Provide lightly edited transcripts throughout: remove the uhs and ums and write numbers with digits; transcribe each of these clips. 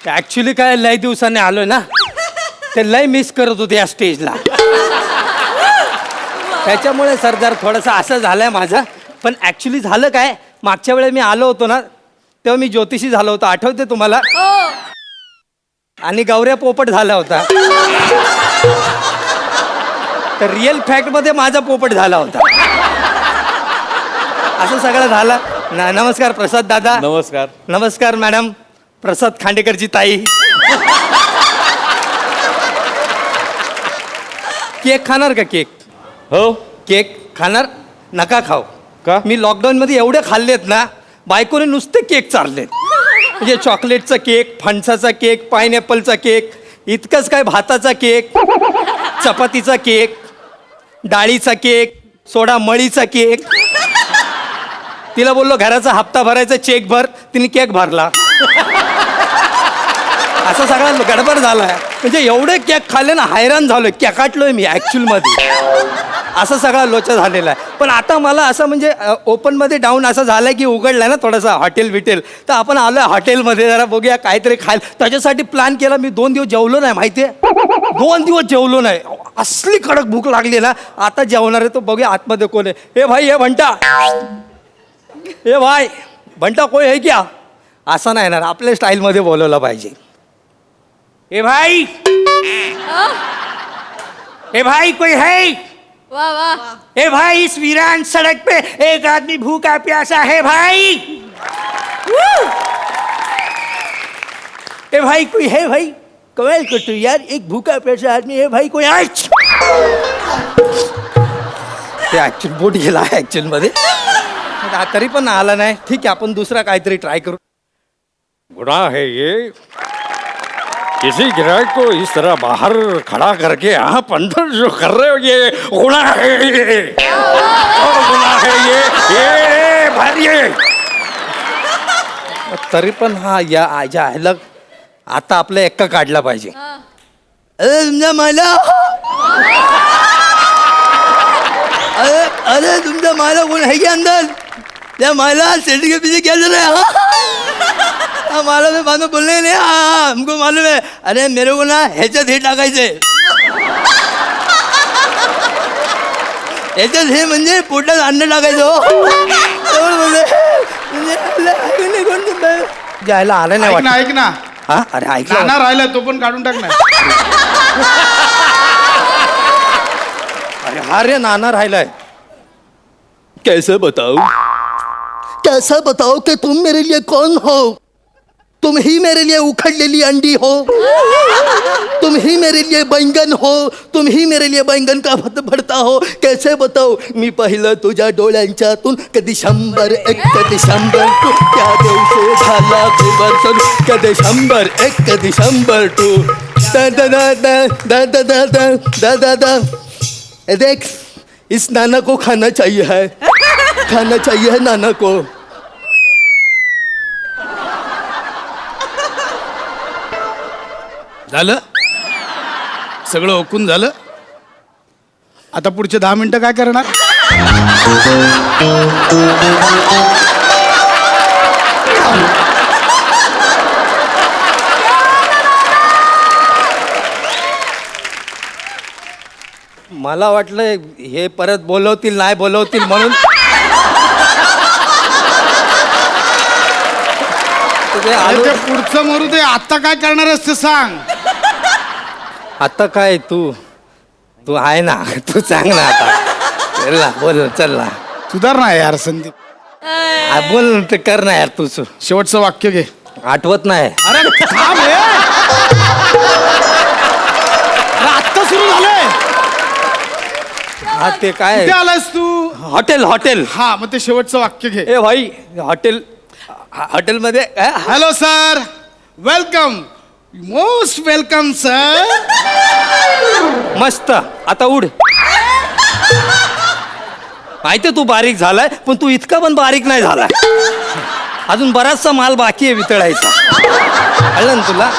Actually काय लय दिवसाने आलोय ना ते लय मिस करत होते या स्टेजला त्याच्यामुळे सर जर थोडंसं असं झालंय माझं. पण ऍक्च्युली झालं काय, मागच्या वेळेस मी आलो होतो ना तेव्हा मी ज्योतिषी झालो होतो, आठवते तुम्हाला? आणि गौऱ्या पोपट झाला होता. तर रिअल फॅक्ट मध्ये माझा पोपट झाला होता. असं सगळं झालं. नमस्कार प्रसाद दादा. नमस्कार. नमस्कार मॅडम. प्रसाद खांडेकरची ताई. केक खाणार का? केक हो. केक खाणार? नका खाऊ. का? मी लॉकडाऊन मध्ये एवढे खाल्लेत ना, बायकोने नुसते केक चारलेत. म्हणजे चॉकलेटचा केक, फणसाचा केक, पायनॅपलचा केक, इतकंच काय भाताचा केक, चपातीचा केक, डाळीचा केक, सोडा मळीचा केक. तिला बोललो घराचा हप्ता भरायचा, चेक भर. तिने केक भरला. असं सगळा गडबड झालाय. म्हणजे एवढे केक खाल्ले ना, हैराण झालोय. केकाटलोय मी ऍक्च्युअल मध्ये. असं सगळा लोचा झालेला आहे. पण आता मला असं म्हणजे ओपन मध्ये डाऊन असं झालंय की उघडलंय ना थोडासा हॉटेल बिटेल, तर आपण आलोय हॉटेलमध्ये, जरा बघूया काहीतरी खायला. त्याच्यासाठी प्लॅन केला. मी 2 दिवस जेवलो नाही माहितीये. 2 दिवस जेवलो नाही. असली कडक भूक लागली ना. आता जेवणार आहे तो बघूया आतमध्ये कोण आहे. ए भाई, हे भंटा. ए भाई भंटा, कोई है क्या? असं नाही ना, आपल्या स्टाईलमध्ये बोलवलं पाहिजे. ए भाई, ए भाई कोई है? वाह वाह. ए भाई, इस वीरान सड़क पे एक आदमी भूखा प्यासा है भाई. ए भाई कोई है भाई? कमाल करतो यार, एक भूखा प्यासा आदमी है भाई, कोई आहे? ते ऍक्च्युअल बोट गेला ऍक्च्युअल मध्ये. तरी पण आला नाही. ठीक आहे, आपण दुसरा काहीतरी ट्राय करू. गुनाह है ये, किसी ग्राहक को इस तरह बाहर खड़ा करके आप अंदर जो कर रहे हो ये गुनाह है. ये गुनाह है ये भरिये. तरी पण हा या ह्याला आता आपला एक्का काढला पाहिजे. अरे तुमचा माला, अरे तुमचा माला कोण है क्या अंदर? क्या माला सेठ के पीछे क्या चल रहा है? हाँ माला में बांधो बोलने नहीं. हाँ हमको मालूम है. अरे मेरे को ना ह्याच्यात हे टाकायचंय. ह्याच्यात हे म्हणजे पोटात अन्न टाकायचं. जायला आलं नाही वाटत. ऐक ना. हा अरे ऐक नाना राहिला तो पण काढून टाक ना. अरे हा रे नाना राहिलाय. कैसे बताओ, कैसा बताओ कि तुम मेरे लिए कौन हो? तुम ही मेरे लिए उखड़लेली अंडी हो. तुम ही मेरे लिए बैंगन हो. तुम ही मेरे लिए बैंगन का भरता हो. कैसे बताओ? मी पाहिलं तुझ्या डोळ्यांच्यातून कधी 101 कधी 102. त्या दिवशी झाला फेवर कधी 101 कधी 102. दा दा दा दा दा दा दा दा दा दा. देख, इस नाना को खाना चाहिए है, खाना चाहिए है नाना को. झालं सगळं ओकून झालं. आता पुढचे 10 मिनिटं काय करणार? मला वाटलं हे परत बोलवतील नाही बोलवतील म्हणून. अरे ते पुढचं मरू दे. आता काय करणार आहेस ते सांग. आता काय तू आहे ना, तू सांग ना आता. चल ना, बोल, चल ना. सुधार ना यार संदीप. बोल ते कर ना यार तू. शेवटचं वाक्य घे. आठवत नाही. अरे थांब हे. आत्ता सुरू झालंय. हा ते काय कुठे आलायस तू? हॉटेल. हा मग ते शेवटचं वाक्य घे. ए भाई, हॉटेलमध्ये hello sir, welcome, most welcome sir. मस्त. आता उड. माहितीये तू बारीक झालाय पण तू इतका पण बारीक नाही झालाय. अजून बराचसा माल बाकी आहे वितळायचा. कळलं ना तुला?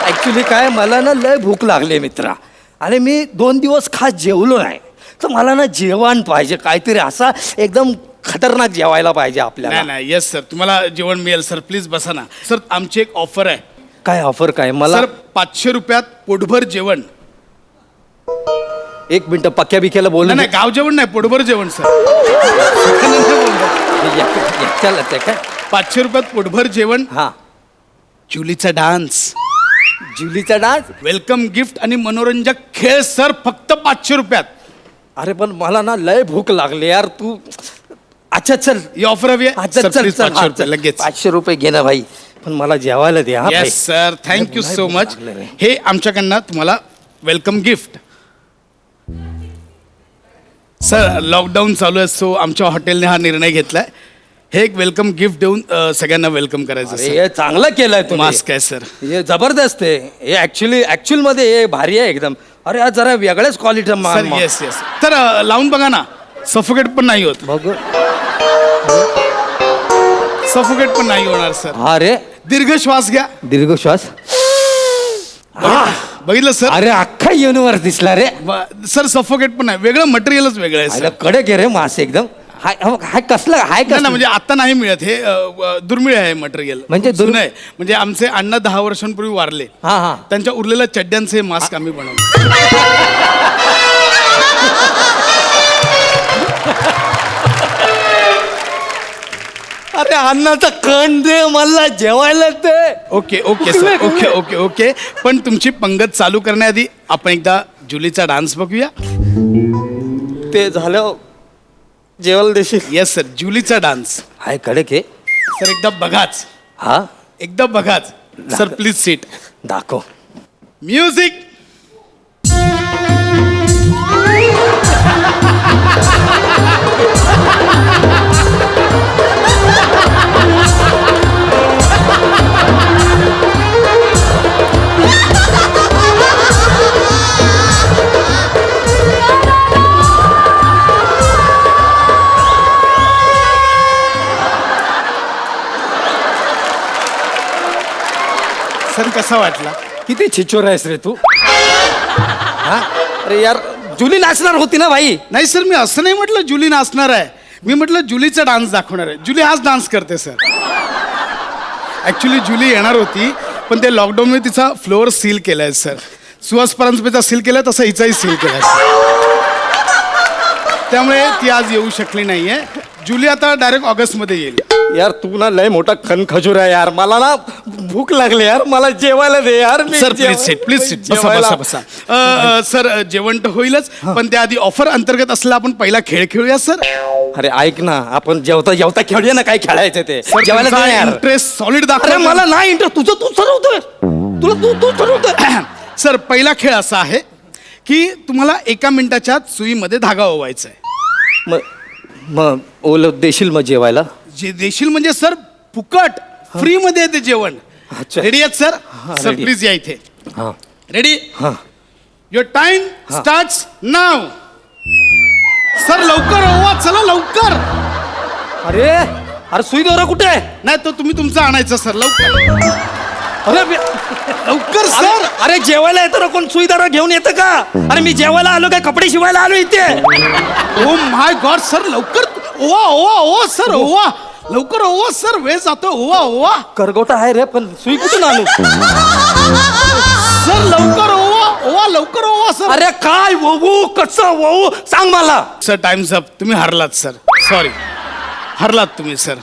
ऍक्च्युली काय मला ना लय भूक लागली मित्रा आणि मी 2 दिवस खास जेवलो नाही तर मला ना जेवण पाहिजे काहीतरी असा एकदम खतरनाक जेवायला पाहिजे आपल्याला. नाही येस सर तुम्हाला जेवण मिळेल सर. प्लीज बसा ना सर. आमची एक ऑफर आहे काय ऑफर काय मला? सर 500 रुपयात पोटभर जेवण. 1 मिनिट पक्क्या बिक्याला बोल. नाही गाव जेवण नाही पोटभर जेवण सर. काय 500 रुपयात पोटभर जेवण. हा जुलीचा डान्स. जुलीचा डान्स. वेलकम गिफ्ट आणि मनोरंजक खेळ सर फक्त 500 रुपयात. अरे पण मला ना लय भूक लागली यार तू. अच्छा चल ही ऑफर हवी आहे अच्छा सर. चल प्लीज चल 500 रुपये लगेच. 500 रुपये घे ना भाई पण मला जेवायला दे. हा भाई. येस सर थँक्यू लय सो भूक मच. लागली रे. हे आमच्याकडनं तुम्हाला वेलकम गिफ्ट. सर लॉकडाऊन चालू आहे सो आमच्या हॉटेलने हा निर्णय घेतलाय. हे एक वेलकम गिफ्ट देऊन सगळ्यांना वेलकम करायचं अरे सर. हे चांगलं केलंय तू. मास्क आहे सर. हे जबरदस्त आहे हे ऍक्च्युअल मध्ये हे भारी आहे एकदम. अरे हा जरा वेगळ्याच क्वालिटी सर येस येस. तर लावून बघा ना. सफोकेट पण नाही होत. बघ. सफोकेट पण नाही होणार सर. हा रे दीर्घ श्वास घ्या. दीर्घ श्वास. बघितलं सर. अरे अख्खा युनिवर्स दिसला रे. सर सफोकेट पण नाही. वेगळं मटेरियलच वेगळं आहे सर. कडक आहे रे मास एकदम. हाय हाय कसलं हाय नाही ना कसलं म्हणजे आता नाही मिळत हे दुर्मिळ आहे मटेरियल. म्हणजे जुनं आहे. म्हणजे आमचे अण्णा 10 वर्षांपूर्वी वारले. हा हा त्यांच्या उरलेल्या चड्ड्यांचे हे मास्क आम्ही बनवतो. अरे अन्नाचा कण दे मला जेवायला दे. Okay okay sir. Okay okay okay पण तुमची पंगत चालू करण्याआधी आपण एकदा जुलीचा डान्स बघूया. ते झालं जेवायला देशील. येस सर जुलीचा डान्स. हाय कडक आहे. सर एकदा बघाच. हा एकदा बघाच सर. Please seat. दाखव. म्युझिक. सर कसा वाटला? किती छिचोर आहेस रे तू. हा अरे यार जुली नाचणार होती ना भाई. नाही सर मी असं नाही म्हटलं जुली नाचणार आहे. मी म्हटलं जुलीचा डान्स दाखवणार आहे. जुली हाच डान्स करते सर. ऍक्च्युली जुली येणार होती पण ते लॉकडाऊनमुळे तिचा फ्लोअर सील केलाय सर. सुहास परांजपेचा सील केलाय तसा हिचाही सील केलाय त्यामुळे ती आज येऊ शकली नाहीये. जुली आता डायरेक्ट ऑगस्टमध्ये येईल. यार तू ना लय मोठा खन खजूर आहे यार. मला ना भूक लागली यार. मला जेवायला दे यार. मी sir please seat please seat. बसा बसा बसा. सर जेवण तर होईलच पण त्याआधी ऑफर अंतर्गत असला आपण पहिला खेळ खेळूया सर. अरे ऐक ना आपण जेवता जेवता खेळूया ना काय खेळायचं ते. जेवायला दे यार. इंटरेस्ट सॉलिड अरे दाखवा. मला नाही इंटरेस्ट. तुझं तू ठरवतोय. तुला तू ठरवतोय. सर पहिला खेळ असा आहे की तुम्हाला 1 मिनिटाच्या आत सुईमध्ये धागा ओवायचा आहे. मग ओल देशील मग जेवायला. जे देशील म्हणजे सर फुकट फ्री मध्ये येते जेवण. अच्छा. रेडी आहेत सर. Sir ready. प्लीज या इथे. हा रेडी. हा your time starts now. Sir लवकर ओवा चला लवकर. अरे अरे सुई दोरा कुठे आहे. नाही तो तुम्ही तुमचा आणायचा सर लवकर. अरे लवकर सर. अरे जेवायला येतं ना कोण सुईदारा घेऊन येतं का. अरे मी जेवायला आलो काय कपडे शिवायला आलो इथे. ओ माय गॉड सर लवकर ओवा ओवा ओवा सर ओवा लवकर ओवा सर वेळ जातो. ओवा ओवा करगोटा आहे रे पण सुई कुठून आणू. सर लवकर ओवा ओवा लवकर ओवा सर. अरे काय वहू कसं वहू सांग मला. Sir times up. तुम्ही हरलात सर. सॉरी हरलात तुम्ही सर.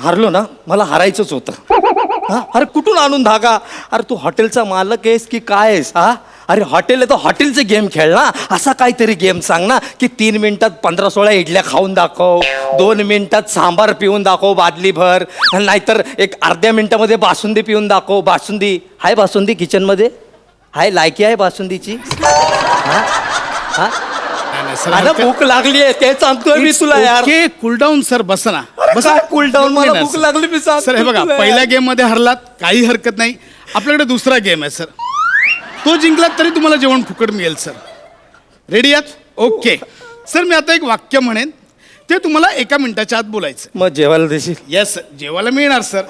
हारलो ना मला हारायचंच होतं. हा अरे कुठून आणून धागा. अरे तू हॉटेलचा मालक आहेस की काय आहेस. हा अरे हॉटेल आहे तर हॉटेलचे गेम खेळ ना. असा काहीतरी गेम सांग ना की 3 मिनिटात 15-16 इडल्या खाऊन दाखव. 2 मिनिटात सांबार पिऊन दाखव बादली भर. नाहीतर एक अर्ध्या मिनिटामध्ये बासुंदी पिऊन दाखव. बासुंदी हाय बासुंदी किचनमध्ये हाय लायकी आहे बासुंदीची. हा हा आता भूक लागली आहे ते सांगतोय मी तुला यार. Okay cool down sir. बसा ना बसा. कूल डाऊन मला भूक लागली मी सांग. सर हे बघा पहिल्या गेम मध्ये हरलात काही हरकत नाही. आपल्याकडे दुसरा गेम आहे सर. तो जिंकलात तरी तुम्हाला जेवण फुकट मिळेल सर. रेडी आहात. ओके सर, मी आता एक वाक्य म्हणेन, ते तुम्हाला 1 मिनिटाच्या आत बोलायचं. मग जेवायला देशील? येस, जेवायला मिळणार सर.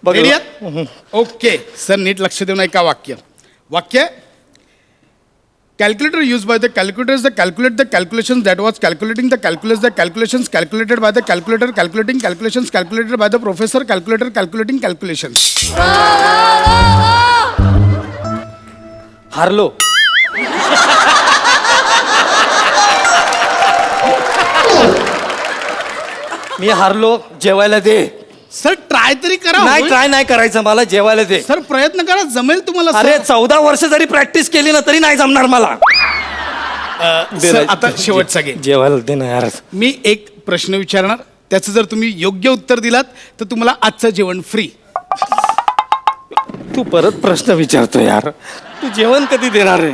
बघ. Ready आहात? ओके सर, नीट लक्ष देऊन ऐका वाक्य. Calculator used by the calculators that calculate the calculations that was calculating the calculus, the calculations calculated by the calculator, calculating calculations calculated by the professor, calculator calculating calculations. हारलो. मी हारलो, जेवायला दे. Sir try तरी करा. नाही, होय. Try नाही करायचं, मला जेवायला दे. सर प्रयत्न करा, जमेल तुम्हाला. अरे सर. 14 वर्ष जरी प्रॅक्टिस केली ना तरी नाही जमणार मला. सर, आता शेवटचा गेम. जेवायला दे ना यार. मी एक प्रश्न विचारणार, त्याचं जर तुम्ही योग्य उत्तर दिलात तर तुम्हाला आजचं जेवण फ्री. तू परत प्रश्न विचारतो यार. तू जेवण कधी देणार आहे?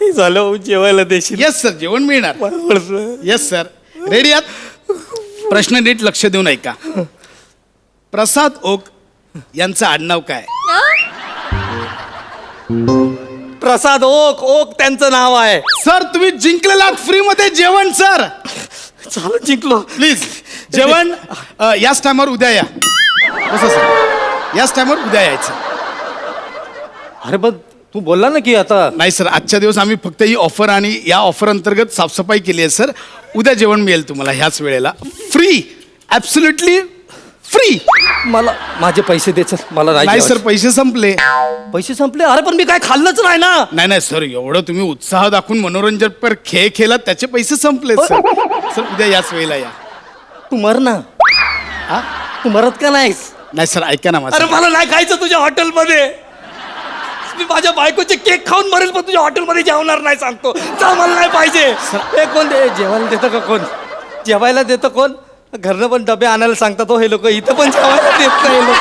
हे झालं, जेवायला देशील? येस सर, जेवण मिळणार. Yes sir. रेडी आहात? प्रश्न नीट लक्ष देऊन ऐका. प्रसाद ओक यांचं आडनाव काय? प्रसाद ओक. ओक त्यांचं नाव आहे. सर तुम्ही जिंकलेलात फ्री मध्ये जेवण. सर चालत जिंकलो. प्लीज जेवण याच टायमावर उद्या या. कसं सर, याच टायमावर उद्या यायचं. अरे पण तू बोलला ना की आता. नाही सर, आजच्या दिवस आम्ही फक्त ही ऑफर आणि या ऑफर अंतर्गत साफसफाई केली आहे सर. उद्या जेवण मिळेल तुम्हाला ह्याच वेळेला फ्री. Absolutely free. मला माझे पैसे दे. मला नाही सर, पैसे संपले. पैसे संपले? अरे पण मी काय खाल्लंच नाही ना. नाही सर, एवढं तुम्ही उत्साह दाखवून मनोरंजन पर खेळ खेळला, त्याचे पैसे संपले सर. सर उद्या याच वेळेला या. तू मर ना. हा? तू मरत का नाहीस? नाही सर, ऐका ना अरे माझं. मला नाही खायचं तुझ्या हॉटेलमध्ये. मी माझ्या बायकोचे केक खाऊन मरेल पण तुझ्या हॉटेलमध्ये जेवणार नाही, सांगतो. जा, मला नाही पाहिजे. हे कोण जेवायला देतं का? कोण जेवायला देतं? कोण? घरनं पण डबे आणायला सांगतात हो हे लोक. इथं पण जेवायला देत नाही लोक.